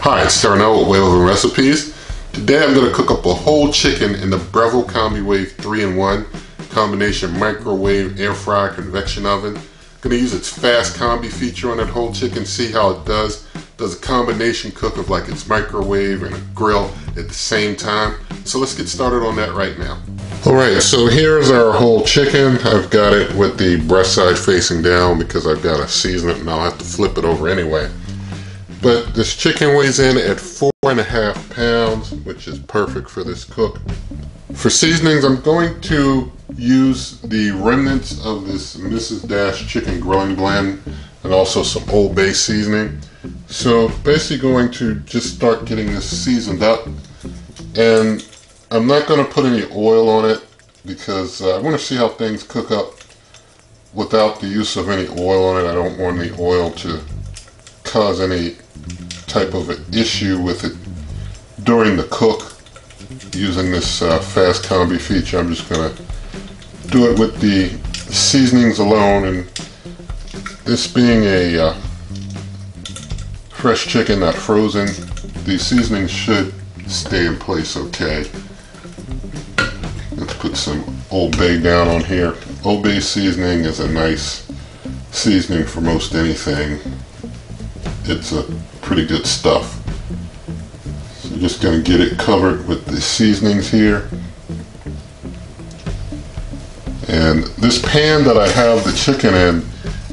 Hi, it's Darnell with Wave of Recipes. Today I'm going to cook up a whole chicken in the Breville Combi Wave 3-in-1 combination microwave, air fryer, convection oven. I'm going to use its fast combi feature on that whole chicken, see how it does. Does a combination cook of like its microwave and a grill at the same time. So let's get started on that right now. Alright, so here's our whole chicken. I've got it with the breast side facing down because I've got to season it and I'll have to flip it over anyway. But this chicken weighs in at 4.5 pounds, which is perfect for this cook. For seasonings, I'm going to use the remnants of this Mrs. Dash chicken grilling blend and also some Old Bay seasoning. So basically going to just start getting this seasoned up, and I'm not going to put any oil on it because I want to see how things cook up without the use of any oil on it. I don't want the oil to cause any type of an issue with it during the cook. Using this fast combi feature, I'm just going to do it with the seasonings alone, and this being a fresh chicken, not frozen, the seasonings should stay in place okay. Let's put some Old Bay down on here. Old Bay seasoning is a nice seasoning for most anything. It's a pretty good stuff. So just going to get it covered with the seasonings here. And this pan that I have the chicken in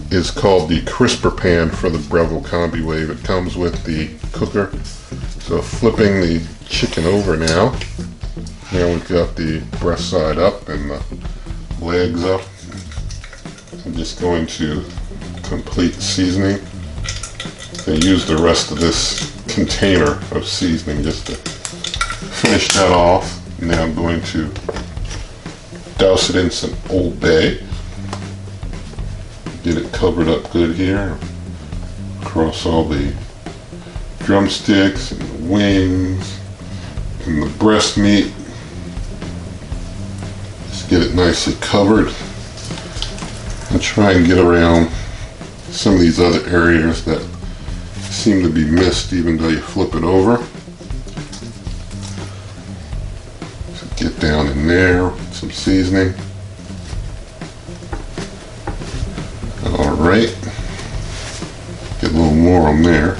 is called the crisper pan for the Breville Combi Wave. It comes with the cooker. So flipping the chicken over now. Now we've got the breast side up and the legs up. I'm just going to complete seasoning and use the rest of this container of seasoning just to finish that off. Now I'm going to douse it in some Old Bay. Get it covered up good here across all the drumsticks and the wings and the breast meat. Just get it nicely covered and try and get around some of these other areas that seem to be missed even though you flip it over. So get down in there with some seasoning. Alright, get a little more on there.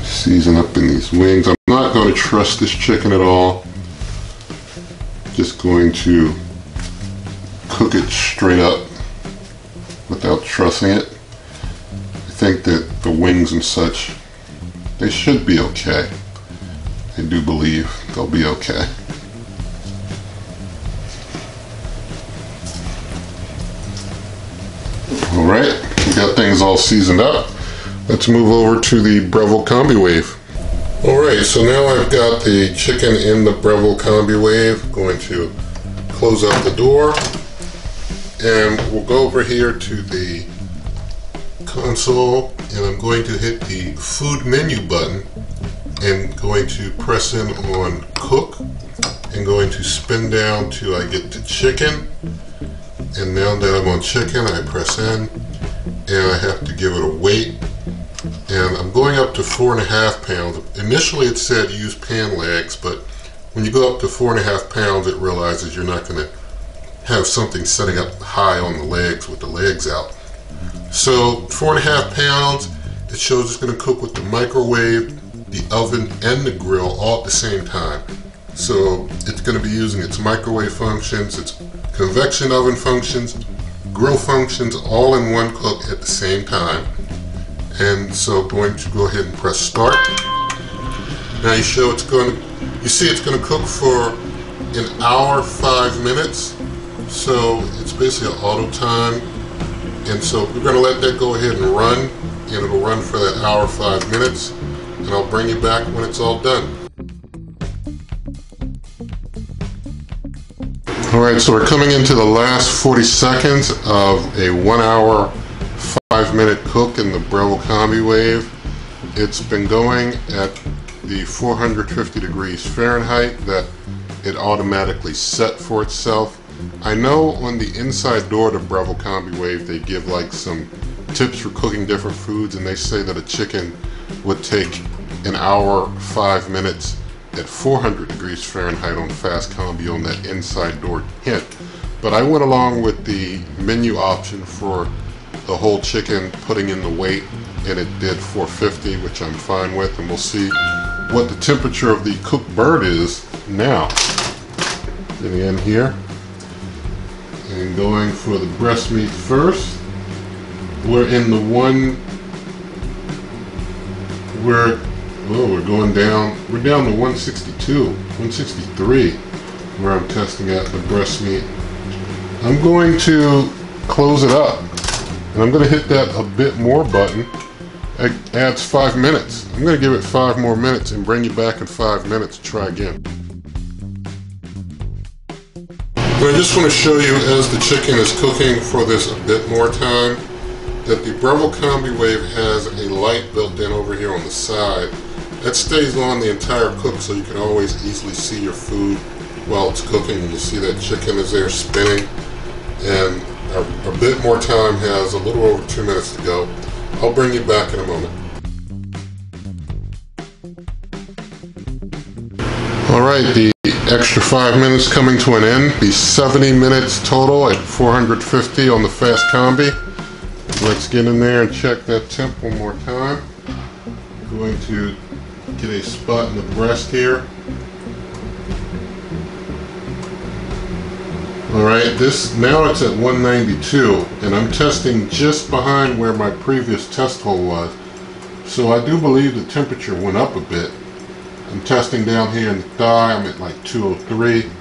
Season up in these wings. I'm not going to trust this chicken at all. Just going to cook it straight up without trussing it. I think that the wings and such, they should be okay. I do believe they'll be okay. Alright, we got things all seasoned up. Let's move over to the Breville Combi Wave. Alright, so now I've got the chicken in the Breville Combi Wave. Going to close out the door, and we'll go over here to the console, and I'm going to hit the food menu button and going to press in on cook and going to spin down till I get to chicken. And now that I'm on chicken, I press in and I have to give it a weight, and I'm going up to 4.5 pounds. Initially it said use pan legs, but when you go up to 4.5 pounds it realizes you're not going to have something setting up high on the legs with the legs out. So 4.5 pounds, it shows it's going to cook with the microwave, the oven, and the grill all at the same time. So it's going to be using its microwave functions, its convection oven functions, grill functions, all in one cook at the same time. And so going to go ahead and press start. Now you see it's going to cook for an hour 5 minutes. So it's basically an auto time. And so we're going to let that go ahead and run, and it'll run for that hour 5 minutes, and I'll bring you back when it's all done. Alright, so we're coming into the last 40 seconds of a 1 hour 5 minute cook in the Breville Combi Wave. It's been going at the 450 degrees Fahrenheit that it automatically set for itself. I know on the inside door to Breville Combi Wave they give like some tips for cooking different foods, and they say that a chicken would take an hour, 5 minutes at 400 degrees Fahrenheit on fast combi on that inside door hint. But I went along with the menu option for the whole chicken, putting in the weight, and it did 450, which I'm fine with, and we'll see what the temperature of the cooked bird is now. Getting in here and going for the breast meat first. We're in the one where, oh, we're going down, we're down to 162, 163, where I'm testing at the breast meat. I'm going to close it up, and I'm going to hit that a bit more button. It adds 5 minutes. I'm going to give it 5 more minutes and bring you back in 5 minutes to try again. But I just want to show you, as the chicken is cooking for this a bit more time, that the Breville Combi Wave has a light built in over here on the side. That stays on the entire cook, so you can always easily see your food while it's cooking, and you see that chicken is there spinning. And a bit more time has a little over 2 minutes to go. I'll bring you back in a moment. Alright, the extra 5 minutes coming to an end. The 70 minutes total at 450 on the fast combi. Let's get in there and check that temp one more time. I'm going to get a spot in the breast here. Alright, now it's at 192, and I'm testing just behind where my previous test hole was. So I do believe the temperature went up a bit. I'm testing down here in the thigh, I'm at like 203.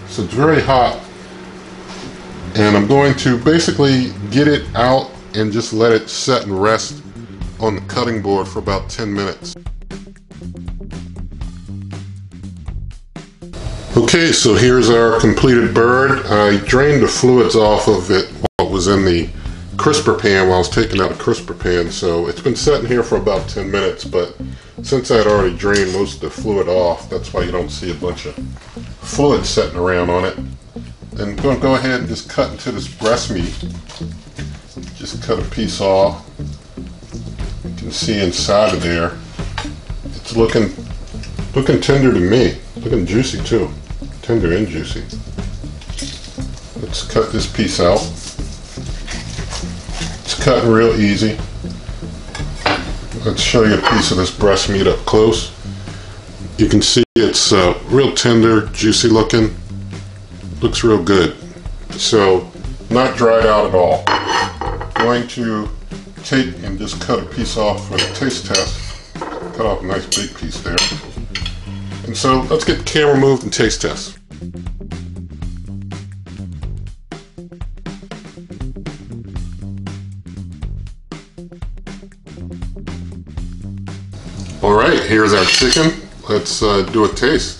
So it's very hot. And I'm going to basically get it out and just let it set and rest on the cutting board for about 10 minutes. Okay, so here's our completed bird. I drained the fluids off of it while it was in the crisper pan, while I was taking out the crisper pan. So it's been sitting here for about 10 minutes, but since I had already drained most of the fluid off, that's why you don't see a bunch of fluid sitting around on it. And I'm going to go ahead and just cut into this breast meat. Just cut a piece off. You can see inside of there, it's looking tender to me. Looking juicy too. Tender and juicy. Let's cut this piece out. It's cutting real easy. Let's show you a piece of this breast meat up close. You can see it's real tender, juicy looking. Looks real good. So, not dried out at all. Going to take and just cut a piece off for the taste test. Cut off a nice big piece there. And so let's get the camera moved and taste test. Alright, here's our chicken. Let's do a taste.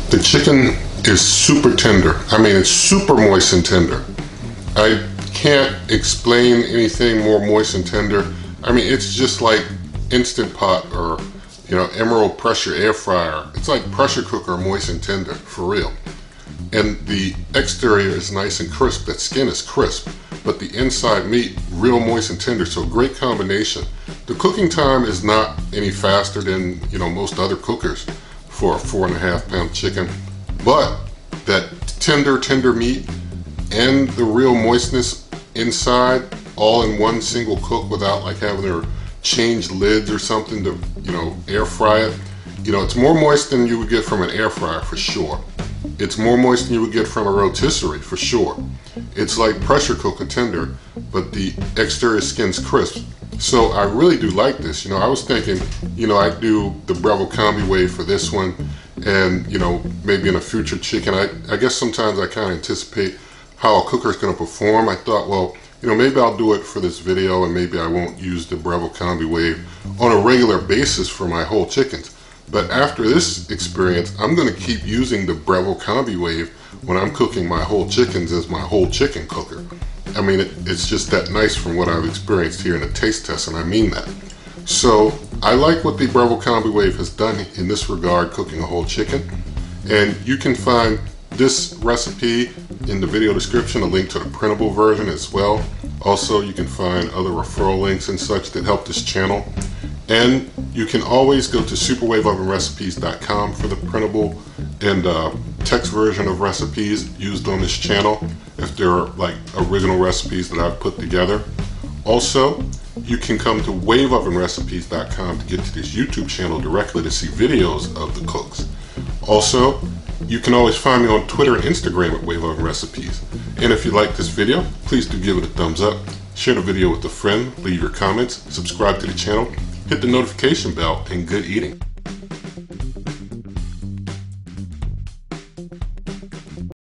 The chicken is super tender. I mean, it's super moist and tender. I can't explain anything more moist and tender. I mean, it's just like Instant Pot or, you know, Emerald pressure air fryer. It's like pressure cooker moist and tender, for real. And the exterior is nice and crisp. That skin is crisp, but the inside meat real moist and tender. So great combination. The cooking time is not any faster than, you know, most other cookers for a 4.5 pound chicken, but that tender meat and the real moistness inside, all in one single cook without like having to change lids or something to, you know, air fry it. You know, it's more moist than you would get from an air fryer for sure. It's more moist than you would get from a rotisserie for sure. It's like pressure cooker tender, but the exterior skin's crisp. So I really do like this. You know, I was thinking, you know, I'd do the Breville Combi Wave for this one, and, you know, maybe in a future chicken. I guess sometimes I kind of anticipate how a cooker is going to perform. I thought, well, you know, maybe I'll do it for this video, and maybe I won't use the Breville Combi Wave on a regular basis for my whole chickens. But after this experience, I'm going to keep using the Breville Combi Wave when I'm cooking my whole chickens as my whole chicken cooker. I mean, it's just that nice from what I've experienced here in the taste test, and I mean that. So I like what the Breville Combi Wave has done in this regard, cooking a whole chicken. And you can find this recipe in the video description, a link to the printable version as well. Also, you can find other referral links and such that help this channel. And you can always go to superwaveovenrecipes.com for the printable and text version of recipes used on this channel, if there are like original recipes that I've put together. Also, you can come to waveovenrecipes.com to get to this YouTube channel directly to see videos of the cooks. Also, you can always find me on Twitter and Instagram at Wave Oven Recipes. And if you like this video, please do give it a thumbs up, share the video with a friend, leave your comments, subscribe to the channel, hit the notification bell, and good eating.